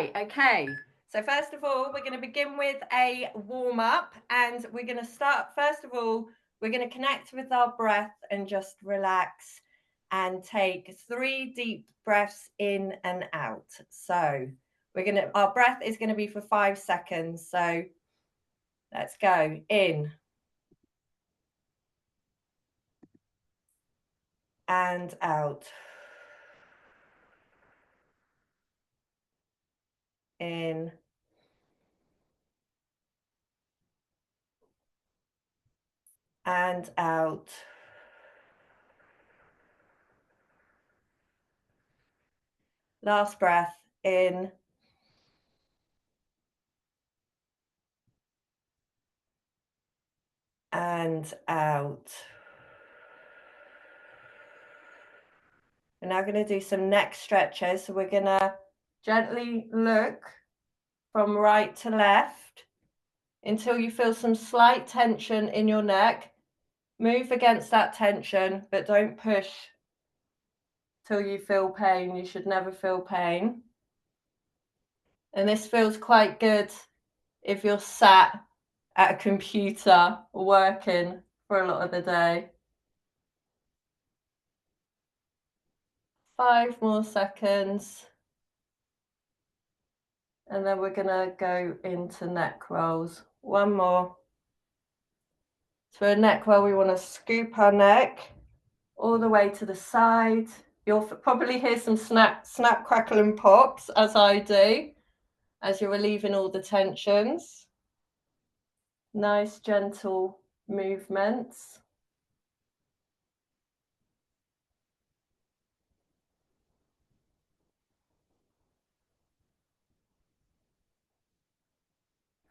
Right, okay. So first of all, we're going to begin with a warm up, and we're going to start, first of all, we're going to connect with our breath and just relax and take 3 deep breaths in and out. So our breath is going to be for 5 seconds. So let's go in and out. In and out. Last breath in and out. We're now going to do some neck stretches. So we're going to gently look from right to left until you feel some slight tension in your neck. Move against that tension, but don't push till you feel pain. You should never feel pain. And this feels quite good if you're sat at a computer working for a lot of the day. 5 more seconds. And then we're going to go into neck rolls. 1 more. So a neck roll, we want to scoop our neck all the way to the side. You'll probably hear some snap, crackle and pops, as I do, as you're relieving all the tensions. Nice, gentle movements.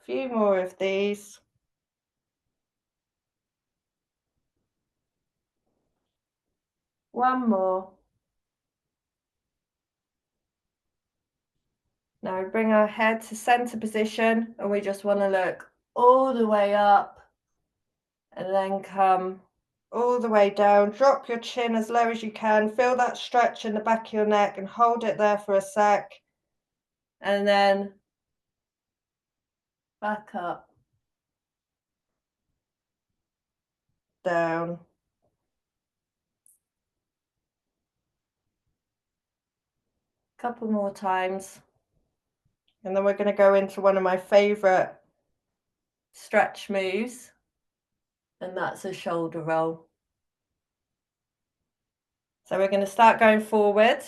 A few more of these. One more. Now we bring our head to center position, and we just want to look all the way up and then come all the way down. Drop your chin as low as you can. Feel that stretch in the back of your neck and hold it there for a sec. And then back up, down. Couple more times. And then we're going to go into one of my favorite stretch moves, and that's a shoulder roll. So we're going to start going forward.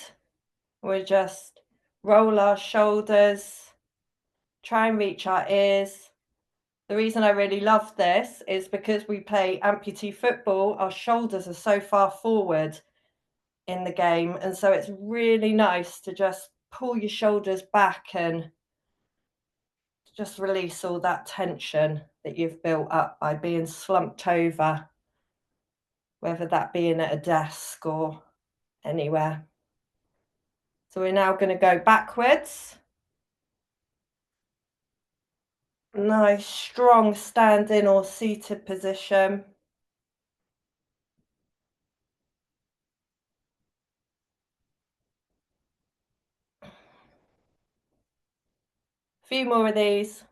We just roll our shoulders, try and reach our ears. The reason I really love this is because we play amputee football, our shoulders are so far forward in the game, and so it's really nice to just pull your shoulders back and just release all that tension that you've built up by being slumped over, whether that being at a desk or anywhere. So we're now going to go backwards. Nice, strong standing or seated position. A few more of these.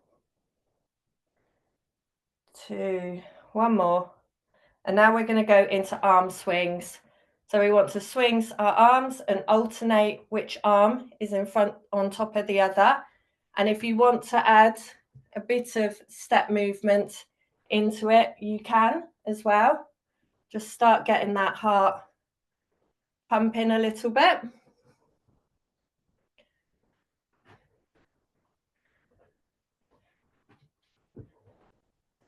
2, 1 more. And now we're going to go into arm swings. So we want to swing our arms and alternate which arm is in front on top of the other. And if you want to add a bit of step movement into it, you can as well. Just start getting that heart pumping a little bit.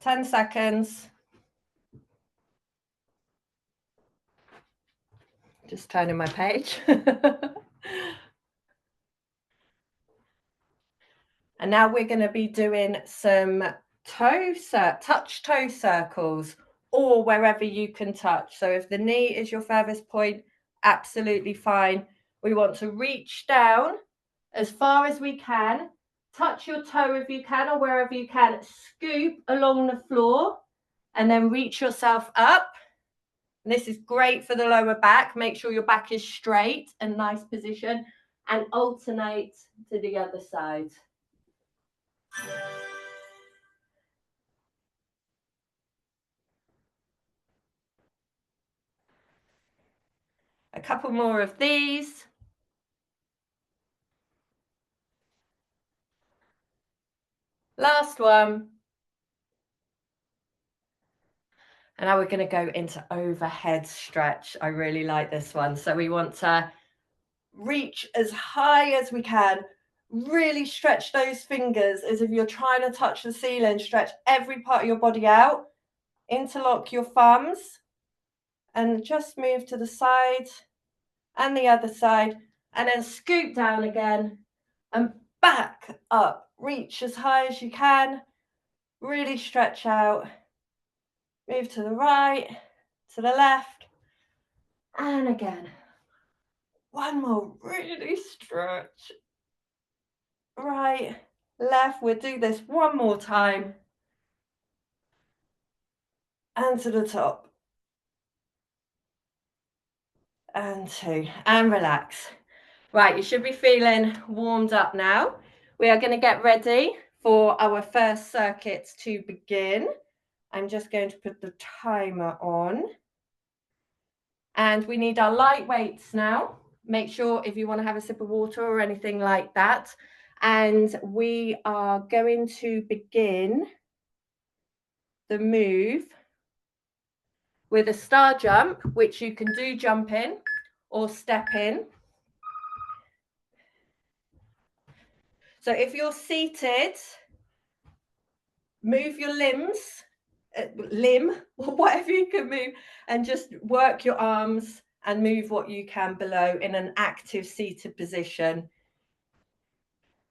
Ten seconds. Just turning my page. And now we're going to be doing some touch toe circles, or wherever you can touch. So if the knee is your furthest point, absolutely fine. We want to reach down as far as we can, touch your toe if you can, or wherever you can, scoop along the floor, and then reach yourself up. And this is great for the lower back. Make sure your back is straight and nice position. and alternate to the other side. A couple more of these. Last one. And now we're going to go into overhead stretch. I really like this one. So we want to reach as high as we can. Really stretch those fingers as if you're trying to touch the ceiling. Stretch every part of your body out. Interlock your thumbs and just move to the side and the other side. And then scoop down again and back up. Reach as high as you can. Really stretch out. Move to the right, to the left, and again. One more, really stretch. Right, left, we'll do this one more time. And to the top. And two, and relax. Right, you should be feeling warmed up now. We are going to get ready for our first circuit to begin. I'm just going to put the timer on. And we need our light weights now. Make sure if you want to have a sip of water or anything like that. And we are going to begin the move with a star jump, which you can do jump in or step in. So if you're seated, move your limbs, limb, or whatever you can move, and just work your arms and move what you can below in an active seated position.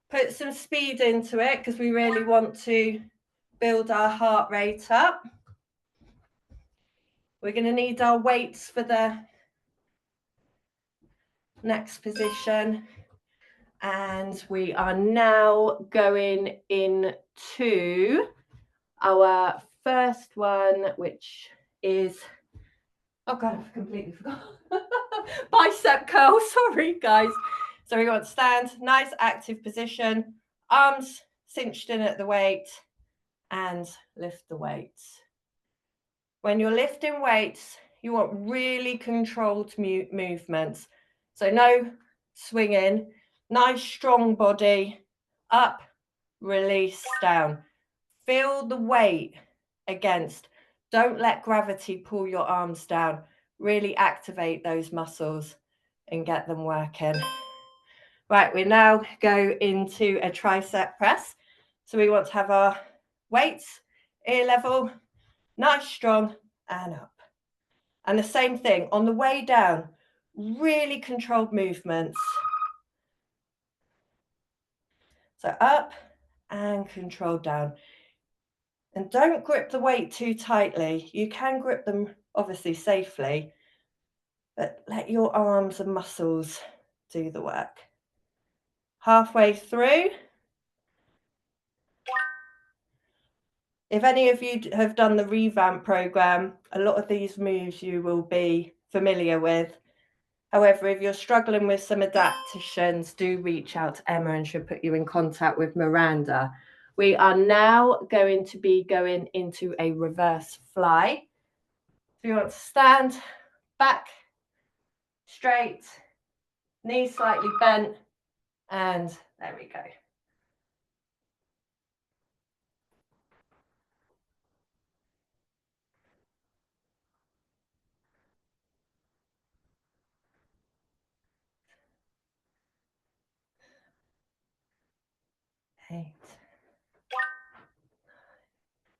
Put some speed into it because we really want to build our heart rate up. We're going to need our weights for the next position. And we are now going into our first one, which is, oh God, I've completely forgot. Bicep curl, sorry guys. So we want to stand, nice active position, arms cinched in at the weight, and lift the weights. When you're lifting weights, you want really controlled movements. So no swinging, nice strong body, up, release, down. Feel the weight against. Don't let gravity pull your arms down. Really activate those muscles and get them working. Right, we now go into a tricep press. So we want to have our weights ear level, nice, strong, and up. And the same thing on the way down, really controlled movements. So up and control down. And don't grip the weight too tightly. You can grip them obviously safely, but let your arms and muscles do the work. Halfway through. If any of you have done the reVAMP program, a lot of these moves you will be familiar with. However, if you're struggling with some adaptations, do reach out to Emma and she'll put you in contact with Miranda. We are now going to be going into a reverse fly. So you want to stand back, straight, knees slightly bent, and there we go. Eight.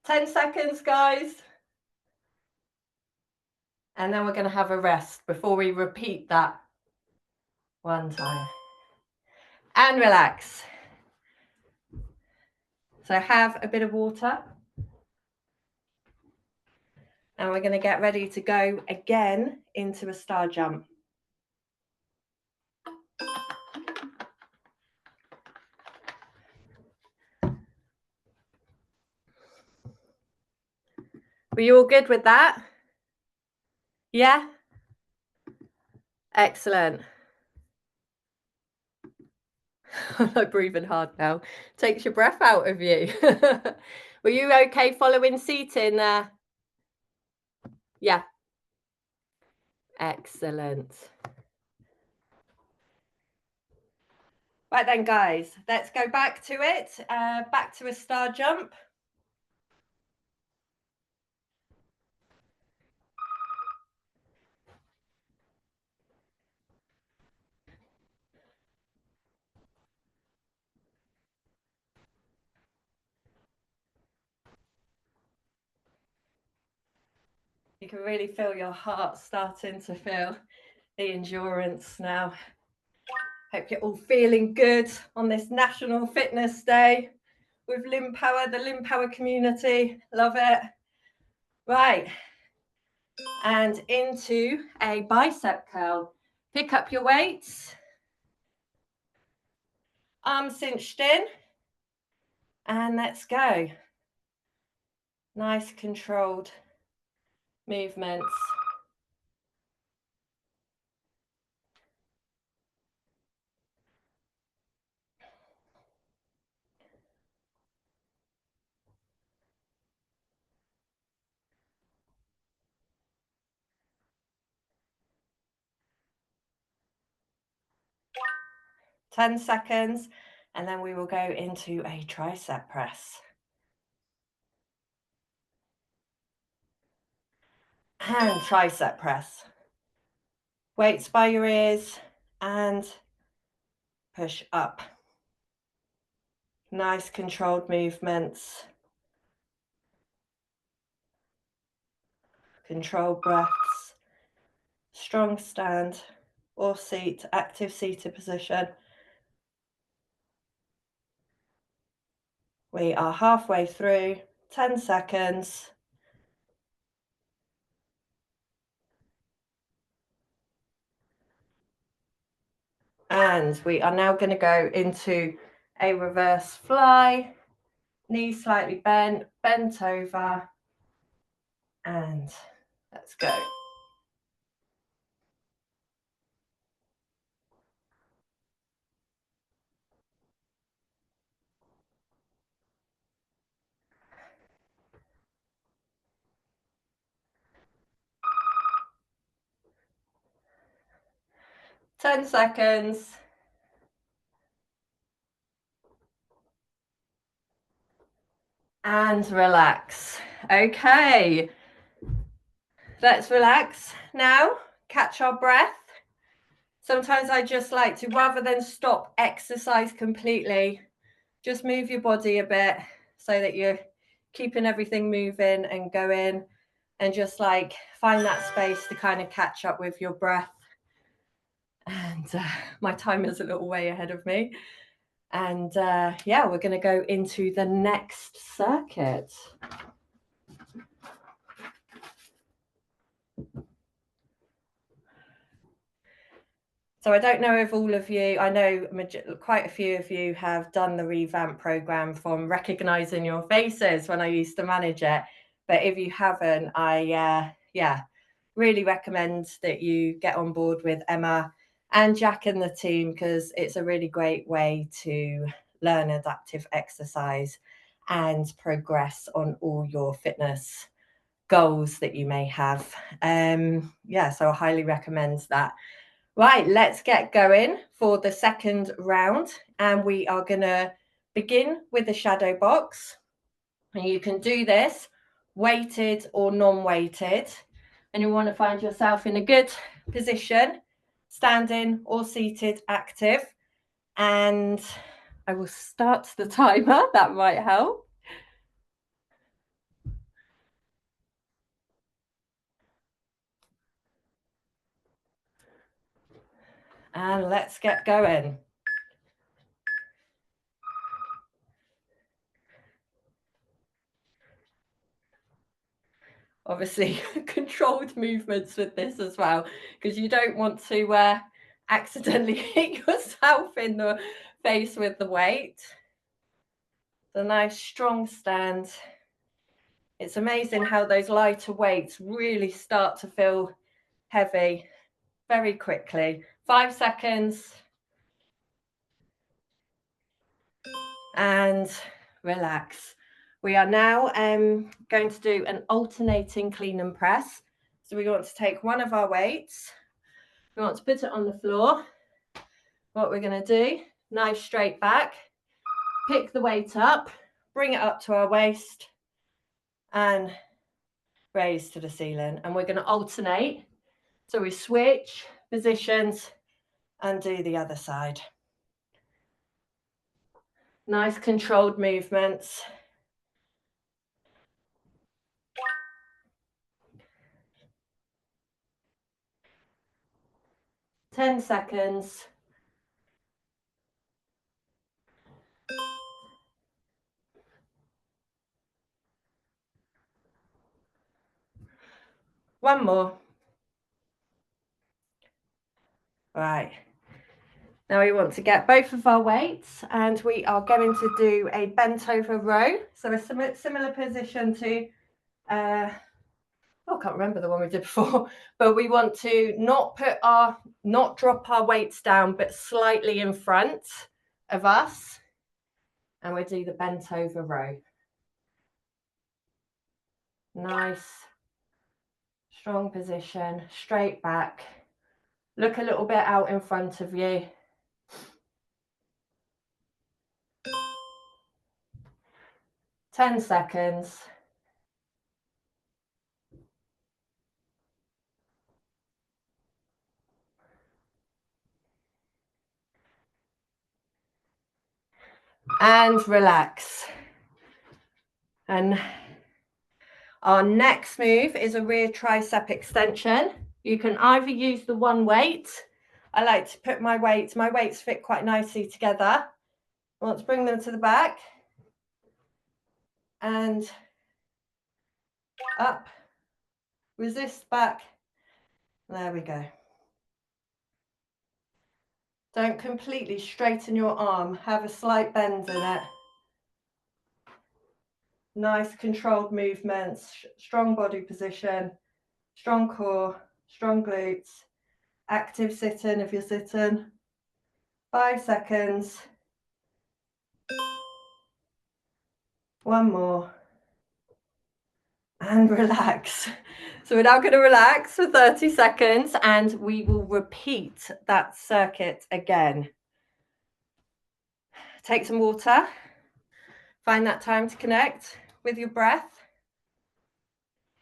10 seconds, guys. And then we're going to have a rest before we repeat that one time. And relax. So have a bit of water. And we're going to get ready to go again into a star jump. Were you all good with that? Yeah? Excellent. I'm like breathing hard now. Takes your breath out of you. Were you okay following seating there? Yeah. Excellent. Right then, guys, let's go back to it. Back to a star jump. You can really feel your heart starting to feel the endurance now. Hope you're all feeling good on this National Fitness Day with Limb Power, the Limb Power community. Love it. Right. And into a bicep curl. Pick up your weights. Arms cinched in. And let's go. Nice controlled movements. Ten seconds, and then we will go into a tricep press. And tricep press. Weights by your ears and push up. Nice controlled movements. Controlled breaths. Strong stand or seat, active seated position. We are halfway through, 10 seconds. And we are now going to go into a reverse fly. Knees slightly bent, bent over. And let's go. Ten seconds. And relax. Okay. Let's relax. Now, catch our breath. Sometimes I just like to, rather than stop exercise completely, just move your body a bit so that you're keeping everything moving and going, and just like find that space to kind of catch up with your breath. And my timer's a little way ahead of me. And yeah, we're going to go into the next circuit. So I don't know if all of you, I know quite a few of you have done the reVAMP program from recognizing your faces when I used to manage it. But if you haven't, I, really recommend that you get on board with Emma and Jack and the team, because it's a really great way to learn adaptive exercise and progress on all your fitness goals that you may have. So I highly recommend that. Right, let's get going for the second round, and we are going to begin with the shadow box. And you can do this weighted or non-weighted, and you want to find yourself in a good position, standing or seated active. And I will start the timer, that might help. And let's get going. Obviously, controlled movements with this as well, because you don't want to accidentally hit yourself in the face with the weight. The nice strong stand. It's amazing how those lighter weights really start to feel heavy very quickly. 5 seconds. and relax. We are now going to do an alternating clean and press. So we want to take one of our weights, we want to put it on the floor. What we're going to do, nice straight back, pick the weight up, bring it up to our waist and raise to the ceiling. And we're going to alternate. So we switch positions and do the other side. Nice controlled movements. 10 seconds. One more. Right. Now we want to get both of our weights and we are going to do a bent over row. So a similar position to, I can't remember the one we did before, but we want to not drop our weights down, but slightly in front of us. And we do the bent over row. Nice, strong position, straight back. Look a little bit out in front of you. 10 seconds. And relax. And our next move is a rear tricep extension. You can either use the one weight. I like to put my weights fit quite nicely together. I want to bring them to the back and up, resist back. There we go. Don't completely straighten your arm, have a slight bend in it. Nice controlled movements, strong body position, strong core, strong glutes, active sit-in if you're sitting. 5 seconds. One more. And relax. So we're now going to relax for 30 seconds and we will repeat that circuit again. Take some water. Find that time to connect with your breath.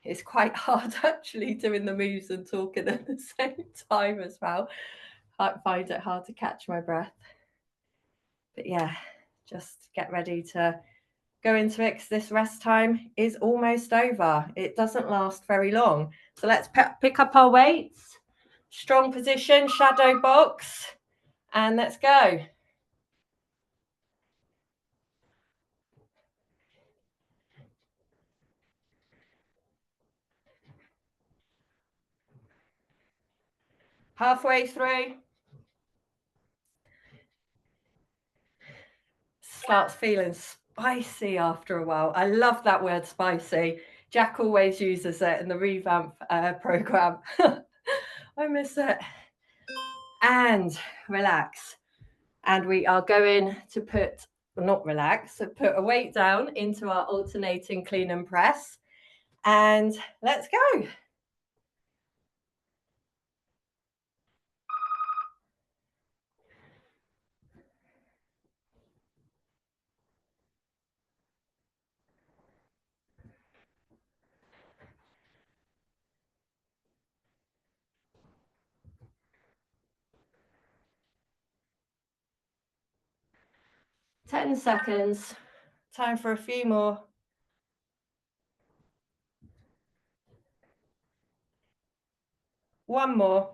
It's quite hard actually doing the moves and talking at the same time as well. I find it hard to catch my breath. But yeah, just get ready to go into it because this rest time is almost over. It doesn't last very long. So let's pick up our weights. Strong position, shadow box, and let's go. Halfway through. Starts feeling spicy after a while. I love that word spicy. Jack always uses it in the reVAMP program. I miss it. And relax. And we are going to put a weight down into our alternating clean and press. And let's go. Ten seconds. Time for a few more. One more.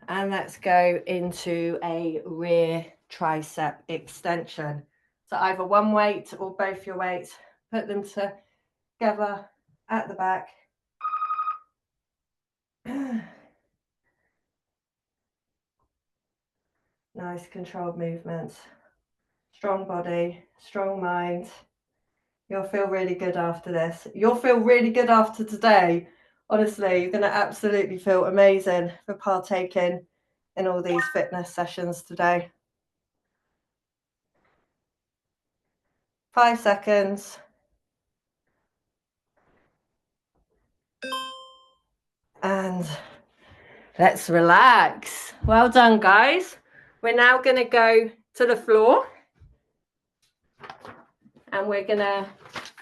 And let's go into a rear tricep extension. So either one weight or both your weights, put them together at the back. Nice controlled movements. Strong body, strong mind. You'll feel really good after this. You'll feel really good after today. Honestly, you're going to absolutely feel amazing for partaking in all these fitness sessions today. 5 seconds. And let's relax. Well done, guys. We're now going to go to the floor and we're going to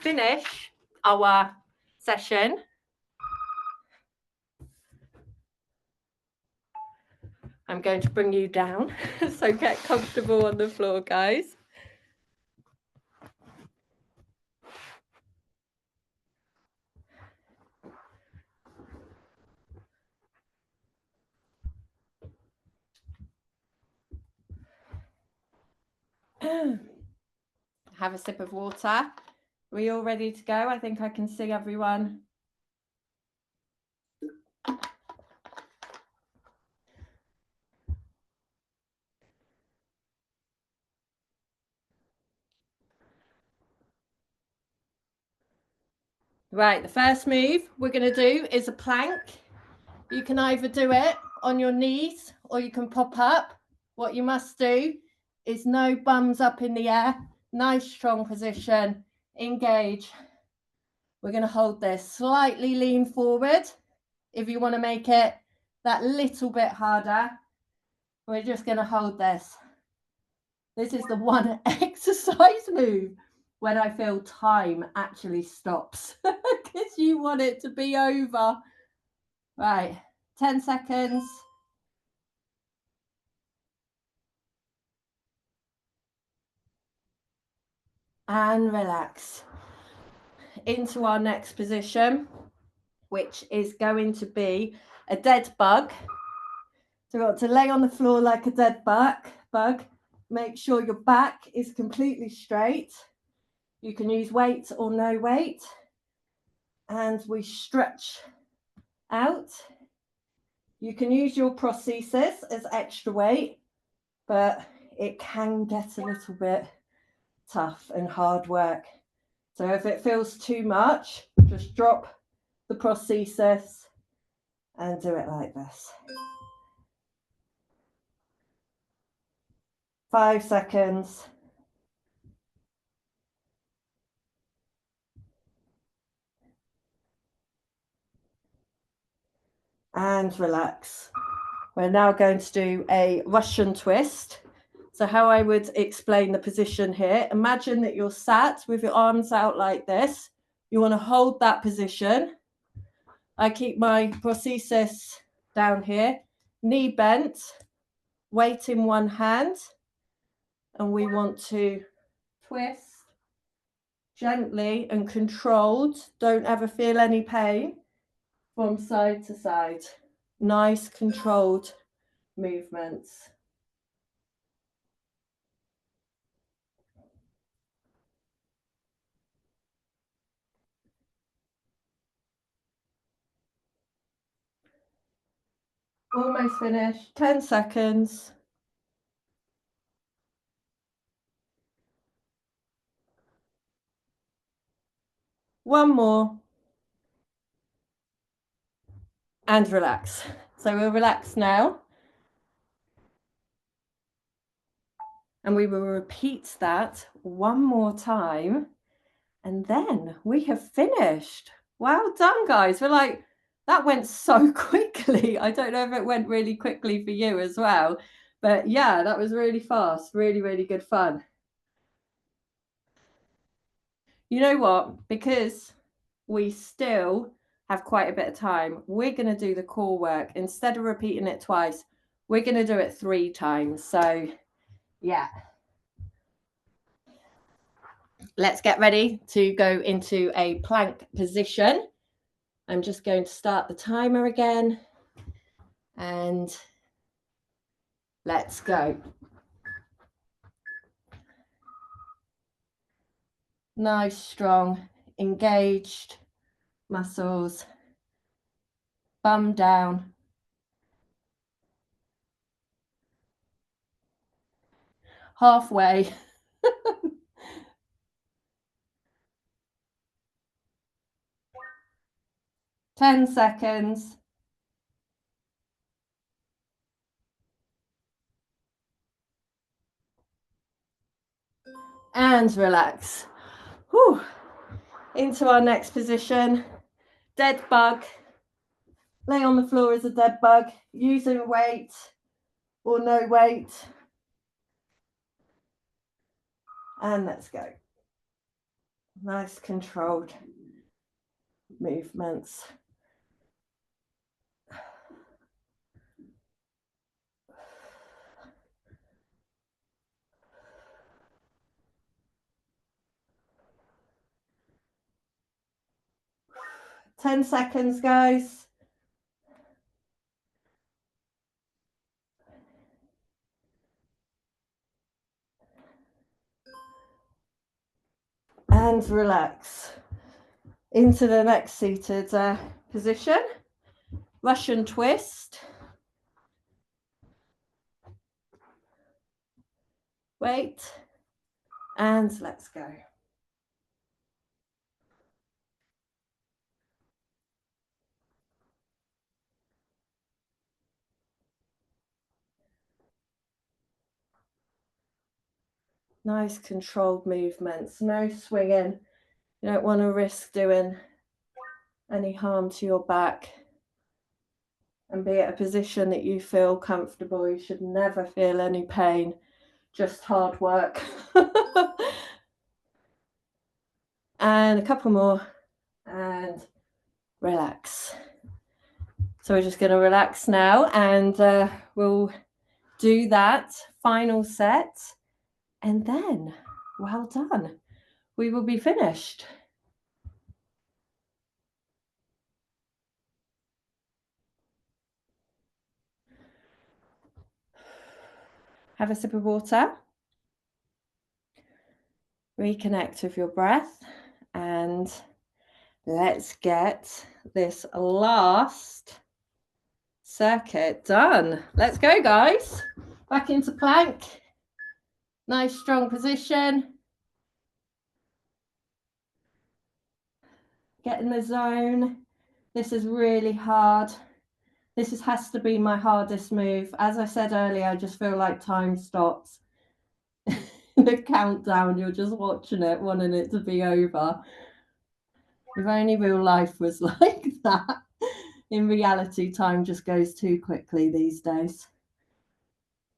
finish our session. I'm going to bring you down, so get comfortable on the floor, guys. Have a sip of water. Are we all ready to go? I think I can see everyone. Right, the first move we're going to do is a plank. You can either do it on your knees or you can pop up. What you must do is no bums up in the air. Nice strong position. Engage. We're going to hold this. Slightly lean forward. If you want to make it that little bit harder, we're just going to hold this. This is the one exercise move when I feel time actually stops because you want it to be over. Right, 10 seconds. And relax. Into our next position, which is going to be a dead bug. So we've got to lay on the floor like a dead bug. Make sure your back is completely straight. You can use weight or no weight. And we stretch out. You can use your prosthesis as extra weight, but it can get a little bit tough and hard work. So if it feels too much, just drop the prosthesis and do it like this. 5 seconds. And relax. We're now going to do a Russian twist. So how I would explain the position here, imagine that you're sat with your arms out like this. You want to hold that position. I keep my prosthesis down here, knee bent, weight in one hand, and we want to twist gently and controlled. Don't ever feel any pain from side to side. Nice controlled movements. Almost finished. 10 seconds. One more. And relax. So we'll relax now. And we will repeat that one more time. And then we have finished. Well done, guys. We're like, that went so quickly. I don't know if it went really quickly for you as well. But yeah, that was really fast. Really, really good fun. You know what? Because we still have quite a bit of time, we're going to do the core work. Instead of repeating it twice, we're going to do it 3 times. So yeah. Let's get ready to go into a plank position. I'm just going to start the timer again. And let's go. Nice, strong, engaged muscles. Bum down. Halfway. 10 seconds. and relax. Whew. Into our next position, dead bug. Lay on the floor as a dead bug, using weight or no weight. And let's go. Nice controlled movements. Ten seconds, guys. And relax. Into the next seated position. Russian twist. Wait. And let's go. Nice controlled movements, no swinging. You don't want to risk doing any harm to your back. And be at a position that you feel comfortable. You should never feel any pain, just hard work. And a couple more and relax. So we're just going to relax now, and we'll do that final set, and then well done. We will be finished. Have a sip of water. Reconnect with your breath, and let's get this last circuit done. Let's go, guys. Back into plank. Nice strong position. Get in the zone. This is really hard. This has to be my hardest move. As I said earlier, I just feel like time stops. The countdown, you're just watching it, wanting it to be over. If only real life was like that. In reality, time just goes too quickly these days.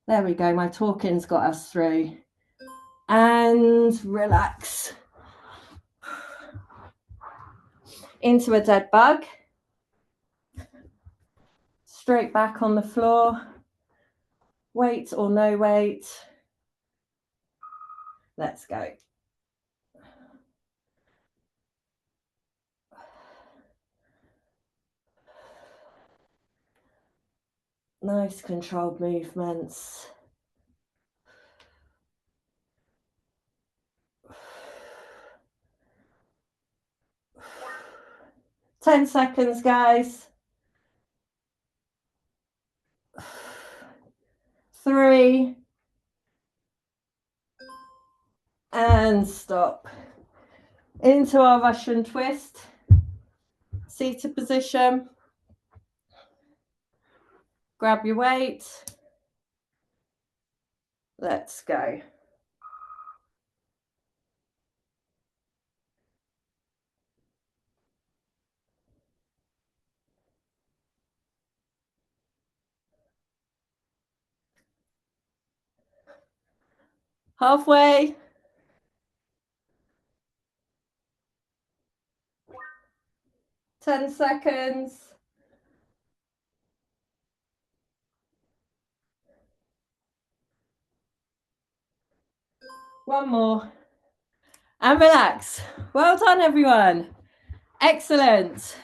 There we go. My talking's got us through. And relax. Into a dead bug. Straight back on the floor. Weight or no weight. Let's go. Nice controlled movements. Ten seconds, guys. 3, and stop. Into our Russian twist. Seated position. Grab your weight. Let's go. Halfway. 10 seconds. One more. And relax. Well done, everyone. Excellent.